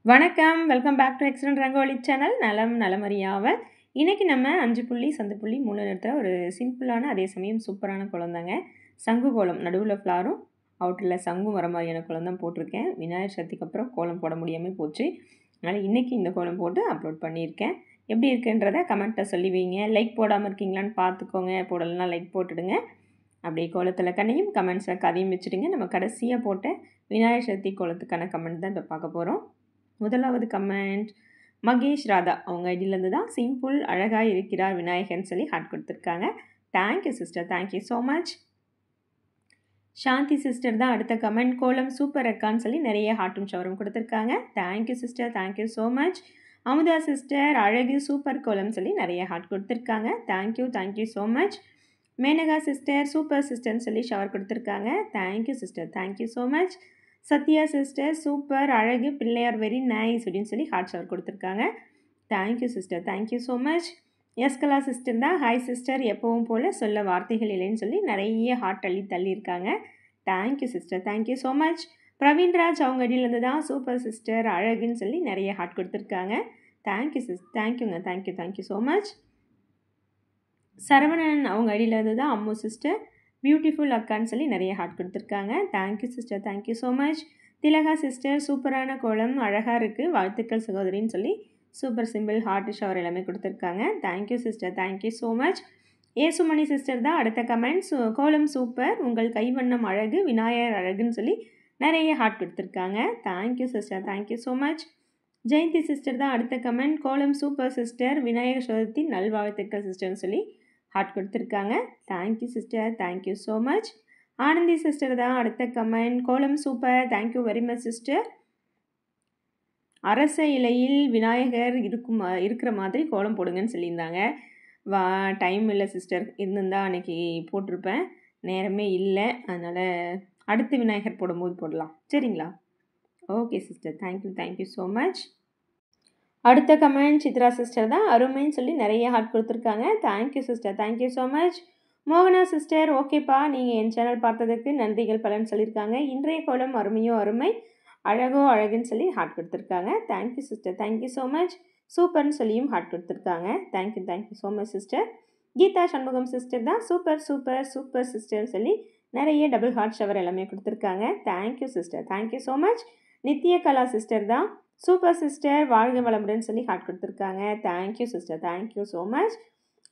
வணக்கம். Welcome back to excellent rangoli channel. நலம் நலமறியாவல். இன்றைக்கி நம்ம 5 புள்ளி சந்து புள்ளி 3 நிறுத்த ஒரு சிம்பிளான அதே சமயம் சூப்பரான கோலம் தாங்க. சங்கு கோலம், நடுவில் ஃப்ளாரும் அவுட்டரில் சங்கும் வர மாதிரியான கோலம் தான் போட்டிருக்கேன். விநாயகர் சதுர்த்திக்கு அப்புறம் கோலம் போட முடியாமல் போச்சு. அதனால் இன்றைக்கி இந்த கோலம் போட்டு அப்லோட் பண்ணியிருக்கேன். எப்படி இருக்குன்றதை கமெண்ட்டில் சொல்லி வைங்க. லைக் போடாமல் இருக்கீங்களான்னு பார்த்துக்கோங்க. போடலைன்னா லைக் போட்டுடுங்க. அப்படியே கோலத்தில் கண்ணையும் கமெண்ட்ஸில் கதையும் வச்சுடுங்க. நம்ம கடைசியாக போட்ட விநாயகர் சதுர்த்தி கோலத்துக்கான கமெண்ட் தான் இப்போ பார்க்க போகிறோம். முதலாவது கமெண்ட் மகேஷ் ராதா அவங்க ஐடியிலேருந்து தான். சிம்பிள் அழகாக இருக்கிறார் விநாயகர்னு சொல்லி ஹார்ட் கொடுத்துருக்காங்க. Thank you sister, thank you so much. Shanti sister தான் அடுத்த கமெண்ட். கோலம் சூப்பர் அக்கான்னு சொல்லி நிறைய ஹார்ட்டும் ஷவரும் கொடுத்துருக்காங்க. Thank you sister, thank you so much. Amudha sister அழகு சூப்பர் கோலம் சொல்லி நிறைய ஹார்ட் கொடுத்துருக்காங்க. Thank you, thank you so much. Menaka sister super சிஸ்டர்னு சொல்லி ஷவர் கொடுத்துருக்காங்க. Thank you sister, thank you so much. Sathya sister super அழகு பிள்ளையார் வெரி நைஸ் அப்படின்னு சொல்லி ஹார்ட் ஷவர் கொடுத்துருக்காங்க. Thank you sister, thank you so much. Eskala sister தான் ஹாய் சிஸ்டர் எப்பவும் போல் சொல்ல வார்த்தைகள் இல்லைன்னு சொல்லி நிறைய ஹார்ட் தள்ளியிருக்காங்க. Thank you sister, thank you so much. Praveenraj அவங்க அடியிலேருந்து தான் சூப்பர் சிஸ்டர் அழகுன்னு சொல்லி நிறைய ஹார்ட் கொடுத்துருக்காங்க. தேங்க்யூ தேங்க்யூங்க, thank you, thank you so much. Saravanan அவங்க அடியிலேருந்து தான் அம்மு சிஸ்டர் பியூட்டிஃபுல் அக்கான்னு சொல்லி நிறைய ஹார்ட் கொடுத்துருக்காங்க. Thank you sister, thank you so much. Thilaga sister சூப்பரான கோலம் அழகாக இருக்குது வாழ்த்துக்கள் சகோதரின்னு சொல்லி சூப்பர் சிம்பிள் ஹார்ட் ஷவர் எல்லாமே கொடுத்துருக்காங்க. Thank you sister, thank you so much. Yesumani sister தான் அடுத்த கமெண்ட்ஸ். கோலம் சூப்பர் உங்கள் கைவண்ணம் அழகு விநாயகர் அழகுன்னு சொல்லி நிறைய ஹார்ட் கொடுத்துருக்காங்க. Thank you sister, thank you so much. Jayanthi sister தான் அடுத்த கமெண்ட். கோலம் சூப்பர் சிஸ்டர் விநாயகர் சதுர்த்தி நல்வாழ்த்துக்கள் சிஸ்டர்னு சொல்லி ஹார்ட் கொடுத்துருக்காங்க. Thank you sister, thank you so much. Anandhi sister தான் அடுத்த கமெண்ட். கோலம் super thank you very much sister. அரச இலையில் விநாயகர் இருக்கிற மாதிரி கோலம் போடுங்கன்னு சொல்லியிருந்தாங்க. டைம் இல்லை சிஸ்டர், இருந்திருந்தா அன்றைக்கி போட்டிருப்பேன். நேரமே இல்லை, அதனால் அடுத்த விநாயகர் போடும்போது போடலாம் சரிங்களா? Okay sister, thank you, thank you so much. அடுத்த கமெண்ட் சித்ரா சிஸ்டர் தான் அருமைன்னு சொல்லி நிறைய ஹார்ட் கொடுத்துருக்காங்க. Thank you sister, thank you so much. மோகனா சிஸ்டர் ஓகேப்பா நீங்கள் என் சேனல் பார்த்ததுக்கு நன்றிகள் பலன்னு சொல்லியிருக்காங்க. இன்றைய கோலம் அருமையோ அருமை அழகோ அழகுன்னு சொல்லி ஹார்ட் கொடுத்துருக்காங்க. Thank you sister, thank you so much. சூப்பர்னு சொல்லியும் ஹார்ட் கொடுத்துருக்காங்க. Thank you, thank you so much sister. Geetha Shanmugam sister தான் சூப்பர் சூப்பர் சூப்பர் சிஸ்டர்னு சொல்லி நிறைய டபுள் ஹார்ட் ஷவர் எல்லாமே கொடுத்துருக்காங்க. Thank you sister, thank you so much. Nithya Kala sister தான் சூப்பர் சிஸ்டர் வாழ்க வளமுடன் சொல்லி ஹார்ட் கொடுத்துருக்காங்க. Thank you sister, thank you so much.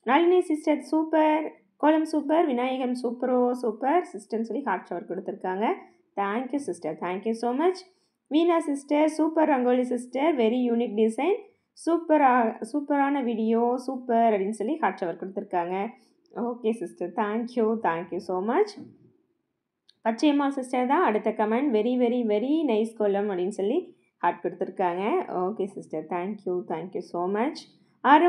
Nalini sister super கோலம் சூப்பர் விநாயகம் சூப்பரோ சூப்பர் சிஸ்டர்னு சொல்லி ஹார்ட் ஷவர் கொடுத்துருக்காங்க. Thank you sister, thank you so much. Veena sister super rangoli sister very unique design சூப்பரான வீடியோ சூப்பர் அப்படின்னு சொல்லி ஹார்ட் ஷவர் கொடுத்துருக்காங்க. Okay sister, thank you, thank you so much. Pachaiyamma sister தான் அடுத்த comment. Very very very nice கோலம் அப்படின்னு சொல்லி ஹார்ட் கொடுத்துருக்காங்க. Okay sister, thank you, thank you so much.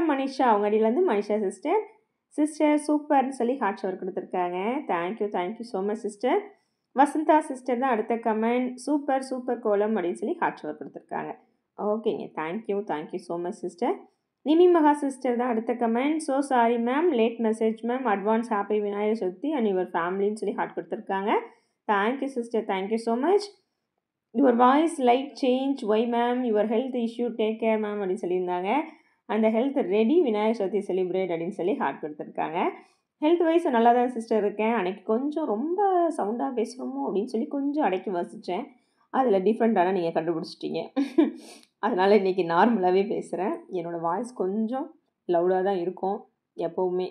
Manisha அவங்க அடியிலேருந்து மனிஷா சிஸ்டர் சூப்பர்னு சொல்லி ஹார்ட் ஷவர் கொடுத்துருக்காங்க. Thank you, thank you so much sister. Vasantha sister தான் அடுத்த கமெண்ட். சூப்பர் சூப்பர் கோலம் அப்படின்னு சொல்லி ஹார்ட் ஷவர் கொடுத்துருக்காங்க. ஓகேங்க, thank you, thank you so much sister. Nimi Maha sister தான் அடுத்த comment. So sorry ma'am late message ma'am advance happy Vinayagar Chaturthi and your ஃபேமிலின்னு சொல்லி ஹார்ட் கொடுத்துருக்காங்க. Thank you sister, thank you so much. Your voice light change why ma'am your health issue take care ma'am அப்படின்னு சொல்லியிருந்தாங்க. அந்த health ready Vinayagar Chaturthi celebrate அப்படின்னு சொல்லி heart கொடுத்துருக்காங்க. Health wise நல்லா தான் சிஸ்டர் இருக்கேன். அன்றைக்கி கொஞ்சம் ரொம்ப சவுண்டாக பேசணுமோ அப்படின்னு சொல்லி கொஞ்சம் அடக்கி வாசித்தேன். அதில் டிஃப்ரெண்ட்டான நீங்கள் கண்டுபிடிச்சிட்டிங்க. அதனால் இன்றைக்கி நார்மலாகவே பேசுகிறேன். என்னோடய வாய்ஸ் கொஞ்சம் லவுடாக தான் இருக்கும் எப்போவுமே.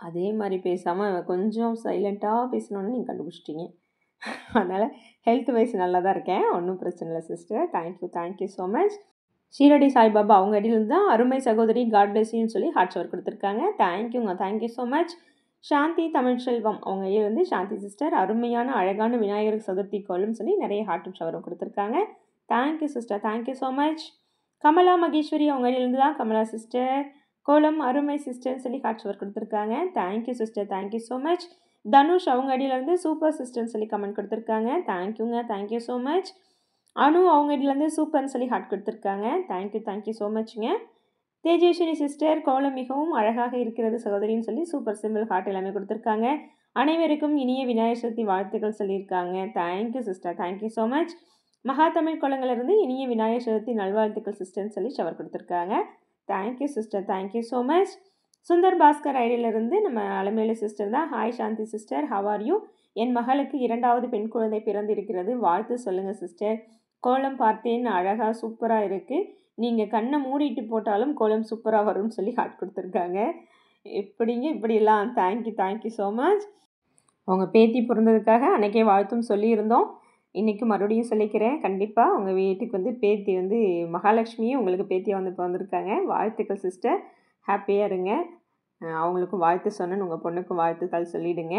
அதே மாதிரி பேசாமல் கொஞ்சம் சைலண்ட்டாக பேசணுன்னு நீங்கள் கண்டுபிடிச்சிட்டிங்க. அதனால் ஹெல்த் வைஸ் நல்லா தான் இருக்கேன், ஒன்றும் பிரச்சனை இல்லை sister. Thank you, thank you so much. Shirdi Saibaba அவங்க அடியிலேருந்து தான் அருமை சகோதரி காட் பிளெஸ்யூன்னு சொல்லி ஹார்ட் ஷவர் கொடுத்துருக்காங்க. தேங்க்யூங்க, தேங்க்யூ ஸோ மச். சாந்தி தமிழ்செல்வம் அவங்க அடியிலேருந்து சாந்தி சிஸ்டர் அருமையான அழகான விநாயகர் சதுர்த்தி கோலம் சொல்லி நிறைய ஹார்ட் ஷவரும் கொடுத்துருக்காங்க. Thank you sister, thank you so much. Kamala Maheswari அவங்க அடியிலேருந்து தான் கமலா சிஸ்டர் கோலம் அருமை சிஸ்டர்னு சொல்லி ஹார்ட் ஷவர் கொடுத்துருக்காங்க. Thank you sister, thank you so much. Dhanush அவங்க அடியிலேருந்து சூப்பர் சிஸ்டர்னு சொல்லி கமெண்ட் கொடுத்துருக்காங்க. தேங்க்யூங்க, தேங்க்யூ ஸோ மச். அனு அவங்க அடியிலேருந்து சூப்பர்னு சொல்லி ஹார்ட் கொடுத்துருக்காங்க. தேங்க்யூ, தேங்க்யூ ஸோ மச்ங்க. தேஜேஸ்வரி சிஸ்டர் கோலம் மிகவும் அழகாக இருக்கிறது சகோதரின்னு சொல்லி சூப்பர் சிம்பிள் ஹார்ட் எல்லாமே கொடுத்துருக்காங்க. அனைவருக்கும் இனிய விநாயகர் சதுர்த்தி வாழ்த்துக்கள் சொல்லியிருக்காங்க. Thank you sister, thank you so much. மகா தமிழ் குளங்கள்லேருந்து இனிய விநாயகர் சதுர்த்தி நல்வாழ்த்துக்கள் சிஸ்டர்னு சொல்லி ஷவர் கொடுத்துருக்காங்க. Thank you sister, thank you so much. Sundar Bhaskar ஐடியிலிருந்து நம்ம அலமேலு சிஸ்டர் தான். Hi Shanti sister, how are you? என் மகளுக்கு 2வது பெண் குழந்தை பிறந்திருக்கிறது, வாழ்த்து சொல்லுங்கள் சிஸ்டர். கோலம் பார்த்தேன், அழகாக சூப்பராக இருக்குது. நீங்கள் கண்ணை மூடிட்டு போட்டாலும் கோலம் சூப்பராக வரும்னு சொல்லி ஹார்ட் கொடுத்துருக்காங்க. எப்படிங்க இப்படிலாம்? Thank you so much. அவங்க பேத்தி பிறந்ததுக்காக அன்றைக்கே வாழ்த்தும் சொல்லியிருந்தோம். இன்றைக்கி மறுபடியும் சொல்லிக்கிறேன். கண்டிப்பாக உங்கள் வீட்டுக்கு வந்து பேத்தி வந்து மகாலட்சுமியும் உங்களுக்கு பேத்தியாக வந்து பிறந்திருக்காங்க. வாழ்த்துக்கள் சிஸ்டர், ஹாப்பியாக இருங்க. அவங்களுக்கும் வாழ்த்து சொன்னேன்னு உங்கள் பொண்ணுக்கும் வாழ்த்துக்கள் சொல்லிவிடுங்க.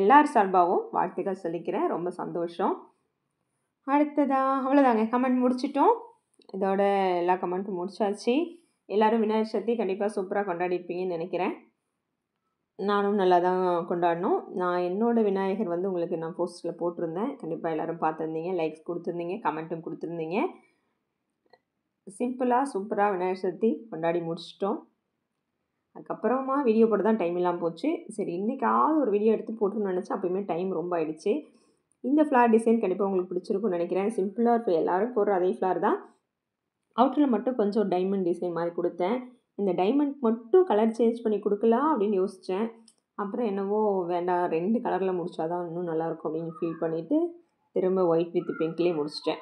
எல்லார் சார்பாகவும் வாழ்த்துக்கள் சொல்லிக்கிறேன். ரொம்ப சந்தோஷம். அவ்வளோதாங்க, கமெண்ட் முடிச்சிட்டோம். இதோட எல்லா கமெண்ட்டும் முடிச்சாச்சு. எல்லோரும் விநாயகர் சதுர்த்தி கண்டிப்பாக சூப்பராக கொண்டாடிருப்பீங்கன்னு நினைக்கிறேன். நானும் நல்லா தான் கொண்டாடினோம். நான் என்னோடய விநாயகர் வந்து உங்களுக்கு நான் போஸ்ட்டில் போட்டிருந்தேன். கண்டிப்பாக எல்லோரும் பார்த்துருந்தீங்க, லைக்ஸ் கொடுத்துருந்தீங்க, கமெண்ட்டும் கொடுத்துருந்தீங்க. சிம்பிளாக சூப்பராக விநாயகர் சதுர்த்தி கொண்டாடி முடிச்சிட்டோம். அதுக்கப்புறமா வீடியோ போட்டு தான் டைம் இல்லாமல் போச்சு. சரி, இன்றைக்காவது ஒரு வீடியோ எடுத்து போட்டுன்னு நினச்சேன். அப்போயுமே டைம் ரொம்ப ஆயிடுச்சு. இந்த ஃப்ளார் டிசைன் கண்டிப்பாக உங்களுக்கு பிடிச்சிருக்குன்னு நினைக்கிறேன். சிம்பிளாக இப்போ எல்லோரும் போடுற அதே ஃப்ளார் தான். அவுட்டரில் மட்டும் கொஞ்சம் டைமண்ட் டிசைன் மாதிரி கொடுத்தேன். இந்த டைமண்ட் மட்டும் கலர் சேஞ்ச் பண்ணி கொடுக்கலாம் அப்படின்னு யோசித்தேன். அப்புறம் என்னவோ வேண்டாம், 2 கலரில் முடித்தா தான் இன்னும் நல்லாயிருக்கும் அப்படின்னு ஃபீல் பண்ணிவிட்டு திரும்ப ஒயிட் வித் பிங்க்லேயே முடிச்சிட்டேன்.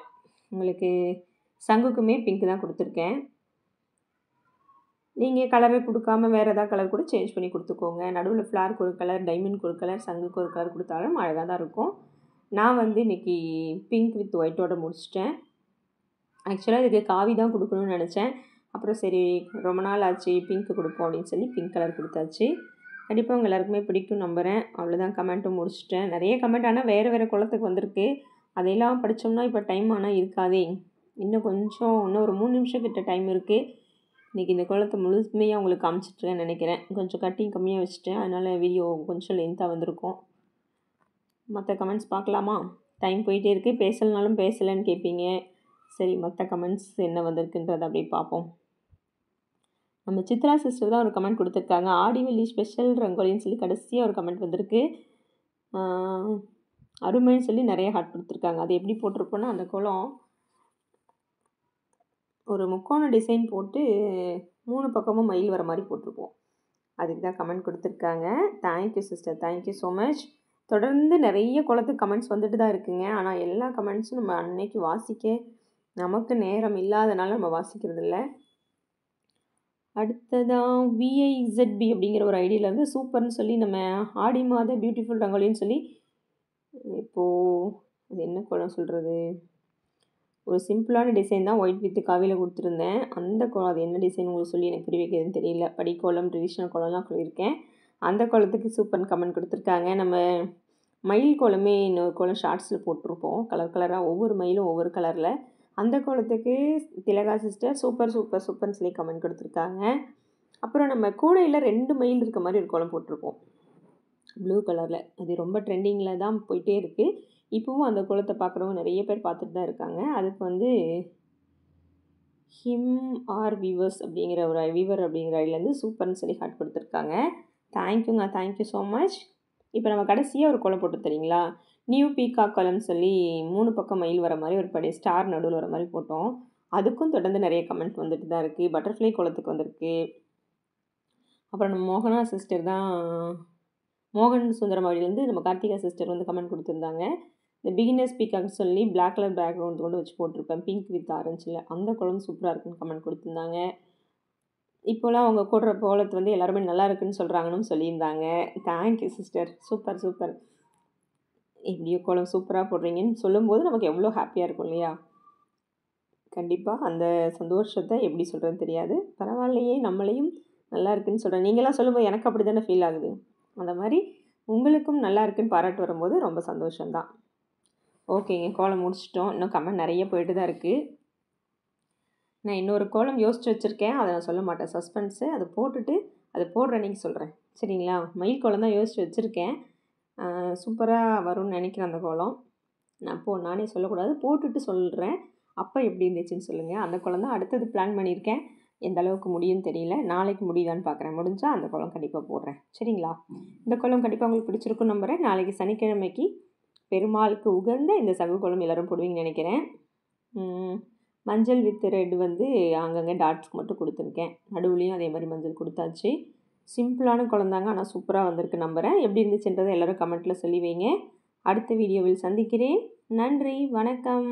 உங்களுக்கு சங்குக்குமே பிங்க் தான் கொடுத்துருக்கேன். நீங்கள் கலரை கொடுக்காம வேறு ஏதாவது கலர் கூட சேஞ்ச் பண்ணி கொடுத்துக்கோங்க. நடுவில் ஃப்ளாருக்கு ஒரு கலர், டைமண்ட்க்கு ஒரு கலர், சங்குக்கு ஒரு கலர் கொடுத்தாலும் அழகாக தான் இருக்கும். நான் வந்து இன்றைக்கி பிங்க் வித் ஒயிட்டோட முடிச்சிட்டேன். ஆக்சுவலாக இதுக்கு காவி தான் கொடுக்கணும்னு நினச்சேன். அப்புறம் சரி, ரொம்ப நாள் ஆச்சு, பிங்க்கு கொடுப்போம் அப்படின்னு சொல்லி பிங்க் கலர் கொடுத்தாச்சு. கண்டிப்பாக உங்கள் எல்லாருக்குமே பிடிக்கும் நம்புகிறேன். அவ்வளோதான், கமெண்ட்டும் முடிச்சிட்டேன். நிறைய கமெண்ட் ஆனால் வேறு குளத்துக்கு வந்திருக்கு. அதையெல்லாம் படித்தோம்னா இப்போ டைம் ஆனால் இருக்காதே. இன்னும் ஒரு 3 நிமிஷம் கிட்ட டைம் இருக்குது. இன்றைக்கி இந்த குளத்தை முழுமையாக உங்களுக்கு காமிச்சிட்ருக்கேன்னு நினைக்கிறேன். கொஞ்சம் கட்டிங் கம்மியாக வச்சுட்டேன், அதனால் வீடியோ கொஞ்சம் லென்த்தாக வந்திருக்கும். மற்ற கமெண்ட்ஸ் பார்க்கலாமா? டைம் போயிட்டே இருக்குது, பேசலைனாலும் பேசலைன்னு கேட்பீங்க. சரி, மற்ற கமெண்ட்ஸ் என்ன வந்திருக்குன்றதை அப்படியே பார்ப்போம். நம்ம சித்ரா சிஸ்டர் தான் ஒரு கமெண்ட் கொடுத்துருக்காங்க. ஆடிவெள்ளி ஸ்பெஷல் ரங்கோலின்னு சொல்லி கடைசியாக ஒரு கமெண்ட் வந்திருக்கு. அருமைன்னு சொல்லி நிறைய ஹார்ட் கொடுத்துருக்காங்க. அது எப்படி போட்டிருப்போன்னா, அந்த கோலம் ஒரு முக்கோண டிசைன் போட்டு 3 பக்கமும் மயில் வர மாதிரி போட்டிருப்போம். அதுக்கு தான் கமெண்ட் கொடுத்துருக்காங்க. Thank you sister, thank you so much. தொடர்ந்து நிறைய குளத்துக்கு கமெண்ட்ஸ் வந்துட்டு தான் இருக்குங்க. ஆனால் எல்லா கமெண்ட்ஸும் நம்ம அன்னைக்கு வாசிக்க நமக்கு நேரம் இல்லாதனால நம்ம வாசிக்கிறது இல்லை. அடுத்ததான் VIZB அப்படிங்கிற ஒரு ஐடியிலேருந்து சூப்பர்னு சொல்லி நம்ம ஆடி மாத பியூட்டிஃபுல் ரங்கோலின்னு சொல்லி, இப்போது அது என்ன கோலம் சொல்கிறது, ஒரு சிம்பிளான டிசைன் தான் ஒயிட் வித் காவியில் கொடுத்துருந்தேன். அந்த கோலம் அது என்ன டிசைன் உங்களுக்கு சொல்லி எனக்கு புரிய வைக்கிறதுன்னு தெரியல. படிக்கோலம், ட்ரெடிஷ்னல் கோலம்லாம் சொல்லியிருக்கேன். அந்த கோலத்துக்கு சூப்பர்னு கமெண்ட் கொடுத்துருக்காங்க. நம்ம மயில் கோலமே இன்னொரு கோலம் ஷார்ட்ஸில் போட்டிருப்போம், கலர் கலராக, ஒவ்வொரு மயிலும் ஒவ்வொரு கலரில். அந்த கோலத்துக்கு திலகா சிஸ்டர் சூப்பர்னு சொல்லி கமெண்ட் கொடுத்துருக்காங்க. அப்புறம் நம்ம கூடையில் 2 மயில் இருக்க மாதிரி ஒரு கோலம் போட்டிருப்போம் ப்ளூ கலரில். அது ரொம்ப ட்ரெண்டிங்கில் தான் போயிட்டே இருக்குது. இப்போவும் அந்த கோலத்தை பார்க்குறவங்க நிறைய பேர் பார்த்துட்டு தான் இருக்காங்க. அதுக்கு வந்து வீவர்ஸ் அப்படிங்கிற ஒரு வீவர் அப்படிங்கிற ஐடியிலேருந்து சூப்பர்னு சொல்லி ஹார்ட் கொடுத்துருக்காங்க. தேங்க்யூங்க, தேங்க்யூ ஸோ மச். இப்போ நம்ம கடைசியாக ஒரு கோலம் போட்டு தரீங்களா, நியூ பீகாக் கோலம்னு சொல்லி 3 பக்கம் மயில் வர மாதிரி ஒரு படி ஸ்டார் நடுவில் வர மாதிரி போட்டோம். அதுக்கும் தொடர்ந்து நிறைய கமெண்ட் வந்துட்டு தான் இருக்குது. பட்டர்ஃப்ளை கோலத்துக்கு வந்திருக்கு. அப்புறம் நம்ம மோகனா சிஸ்டர் தான், மோகன் சுந்தரம் வழியிலேருந்து நம்ம கார்த்திகா சிஸ்டர் வந்து கமெண்ட் கொடுத்துருந்தாங்க. இந்த பிகினர்ஸ் பீகாக்னு சொல்லி பிளாக் கலர் பேக்ரவுண்ட் கொண்டு வச்சு போட்டிருப்பேன், பிங்க் வித் ஆரஞ்சில். அந்த கோலம் சூப்பராக இருக்குன்னு கமெண்ட் கொடுத்துருந்தாங்க. இப்போலாம் அவங்க போடுற கோலத்தை வந்து எல்லாருமே நல்லா இருக்குன்னு சொல்கிறாங்கன்னு சொல்லியிருந்தாங்க. Thank you sister, super. எப்படியோ கோலம் சூப்பராக போடுறீங்கன்னு சொல்லும்போது நமக்கு எவ்வளோ ஹாப்பியாக இருக்கும் இல்லையா? கண்டிப்பாக அந்த சந்தோஷத்தை எப்படி சொல்கிறதுன்னு தெரியாது. பரவாயில்லையே, நம்மளையும் நல்லா இருக்குன்னு சொல்கிறேன். நீங்களாம் சொல்லும்போது எனக்கு அப்படி தானே ஃபீல் ஆகுது. அந்த மாதிரி உங்களுக்கும் நல்லா இருக்குன்னு பாராட்டு வரும்போது ரொம்ப சந்தோஷம்தான். ஓகேங்க, கோலம் முடிச்சிட்டோம். இன்னும் கமெண்ட் நிறைய போயிட்டு தான் இருக்குது. நான் இன்னொரு கோலம் யோசித்து வச்சுருக்கேன், அதை நான் சொல்ல மாட்டேன், சஸ்பென்ஸு. அதை போட்டுட்டு அதை போடுற அன்றைக்கி சொல்கிறேன், சரிங்களா? மயில் கோலம் தான் யோசித்து வச்சுருக்கேன். சூப்பராக வரும்னு நினைக்கிறேன் அந்த கோலம். நானே சொல்லக்கூடாது, போட்டுட்டு சொல்கிறேன். அப்போ எப்படி இருந்துச்சுன்னு சொல்லுங்கள். அந்த கோலம் தான் அடுத்தது பிளான் பண்ணியிருக்கேன். எந்த அளவுக்கு முடியும்னு தெரியல. நாளைக்கு முடியுதான்னு பார்க்குறேன். முடிஞ்சால் அந்த கோலம் கண்டிப்பாக போடுறேன், சரிங்களா? இந்த கோலம் கண்டிப்பாக உங்களுக்கு பிடிச்சிருக்குன்னு நம்புகிறேன். நாளைக்கு சனிக்கிழமைக்கு பெருமாளுக்கு உகந்த இந்த சங்கு கோலம் எல்லோரும் போடுவீங்கன்னு நினைக்கிறேன். மஞ்சள் வித் ரெட் வந்து அங்கங்கே டாட்ஸ்க்கு மட்டும் கொடுத்துருக்கேன். நடுவுலையும் அதே மாதிரி மஞ்சள் கொடுத்தாச்சு. சிம்பிளான குழந்தாங்க, ஆனால் சூப்பராக வந்திருக்கு நம்புகிறேன். எப்படி இருந்துச்சுன்றதை எல்லோரும் கமெண்ட்டில் சொல்லி வைங்க. அடுத்த வீடியோவில் சந்திக்கிறேன். நன்றி, வணக்கம்.